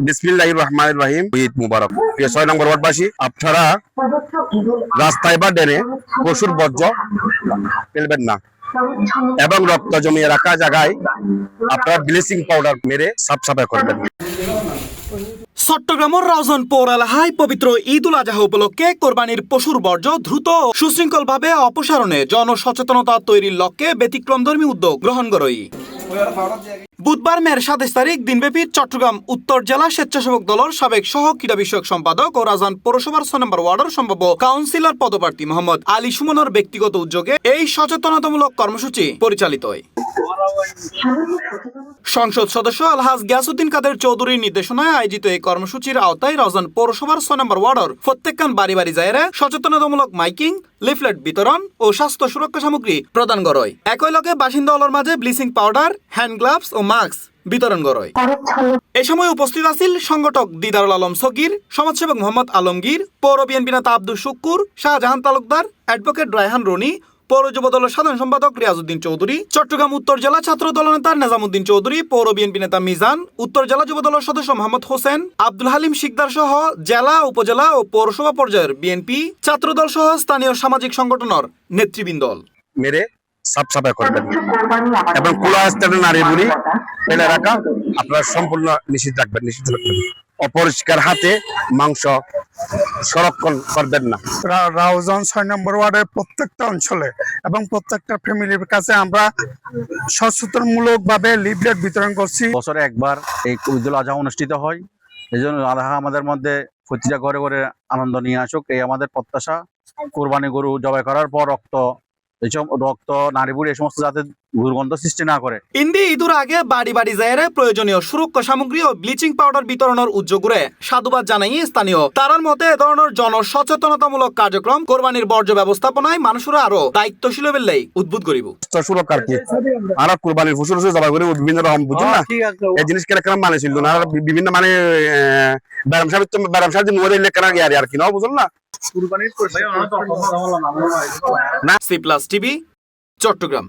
বিসমিল্লাহির রহমানির রহিম। ঈদ মুবারক। 6 নম্বর ওয়ার্ডবাসী, আপনারা রাস্তায় বা ড্রেনে পশুর বর্জ্য ফেলবেন না এবং রক্ত জমিয়ে রাখা জায়গায় আপনারা ব্লিচিং পাউডার মেরে সাফ করবেন। চট্টগ্রামের রাউজান পৌর এলাকায় পবিত্র ঈদ উল আজহা উপলক্ষে কোরবানির পশুর বর্জ্য দ্রুত ও সুশৃঙ্খলভাবে অপসারণে জনসচেতনতা তৈরির লক্ষ্যে ব্যতিক্রমধর্মী উদ্যোগ গ্রহণ করে বুধবার মের 27 তারিখ দিনব্যাপী চট্টগ্রাম উত্তর জেলা স্বেচ্ছাসেবক দলের সাবেক সহ ক্রীড়া বিষয়ক সম্পাদক ও রাউজান পৌরসভার 6 নম্বর ওয়ার্ডের সম্ভাব্য কাউন্সিলর পদপ্রার্থী মোহাম্মদ আলী সুমনের ব্যক্তিগত উদ্যোগে এই সচেতনতামূলক কর্মসূচি পরিচালিত হয়। সংসদ সদস্য আলহাজ গিয়াসউদ্দিন কাদের চৌধুরীর নির্দেশনায় আয়োজিত এই কর্মসূচির আওতায় রাউজান পৌরসভার 6 নম্বর ওয়ার্ডের প্রত্যেকখান বাড়ি বাড়ি যায়রা সচেতনতামূলক মাইকিং, লিফলেট বিতরণ ও স্বাস্থ্য সুরক্ষা সামগ্রী প্রদান করা। একই লগে বাসিন্দাদের মাঝে ব্লিচিং পাউডার, হ্যান্ড গ্লাভস ও মাস্ক বিতরণ করা। এই সময় উপস্থিত আছেন সংগঠক দিদারুল আলম সগীর, সমাজসেবক মোহাম্মদ আলমগীর, পৌর বিএনপি নেতা আব্দুল শুক্কুর, শাহজাহান তালুকদার, অ্যাডভোকেট রায়হান রনি, পৌর যুব দলের সাধারণ সম্পাদক রিয়াজউদ্দিন চৌধুরী, চট্টগ্রাম উত্তর জেলা ছাত্র দল নেতা নেজামুদ্দিন চৌধুরী, পৌর বিএনপি নেতা মিজান, উত্তর জেলা যুব দলের সদস্য মোহাম্মদ হোসেন, আব্দুল হালিম শিকদার সহ জেলা, উপজেলা ও পৌরসভা পর্যায়ের বিএনপি, ছাত্রদল সহ স্থানীয় সামাজিক সংগঠনের নেতৃবৃন্দ মেরে সাফ করবেন এবং খোলা স্থানে নারীগুলি ফেলে রাখা আপনারা সম্পূর্ণ নিষিদ্ধ রাখবেন। অপরিষ্কার হাতে মাংস সংরক্ষণ করবেন না। রাউজান 6 নম্বর ওয়ার্ডের প্রত্যেকটা অঞ্চলে এবং প্রত্যেকটা ফ্যামিলির কাছে আমরা সচেতনমূলক ভাবে লিফলেট বিতরণ করছি। বছরে একবার এই ঈদ উল আজহা অনুষ্ঠিত হয়, এই জন্য আজহা আমাদের মধ্যে প্রতিটা ঘরে ঘরে আনন্দ নিয়ে আসুক, এই আমাদের প্রত্যাশা। কোরবানি গরু জবাই করার পর রক্ত নারী বুড়ি এই সমস্ত যাতে দুর্গন্ধ সৃষ্টি না করে। ইন্দি ঈদুর আগে বাড়ি বাড়ি যায়রে প্রয়োজনীয় সুরক্ষা সামগ্রী ও ব্লিচিং পাউডার বিতরণের উদ্যোগে সাধুবাদ জানাই স্থানীয়। তারার মতে এ ধরনের জনসচেতনতামূলক কার্যক্রম কোরবানির বর্জ্য ব্যবস্থাপনায় মানুষরা আরো দায়িত্বশীল হবেই উদ্বুদ্ধ করিব। সুরক্ষার কি আর কোরবানির পশু জবাই করে বিভিন্ন রকম বুঝুন না এই জিনিস কেন মানে ছিল না বিভিন্ন মানে ব্যারাম সাহেব মোবাইল কেন আর কি না বুঝুন না C+ TV চট্টগ্রাম।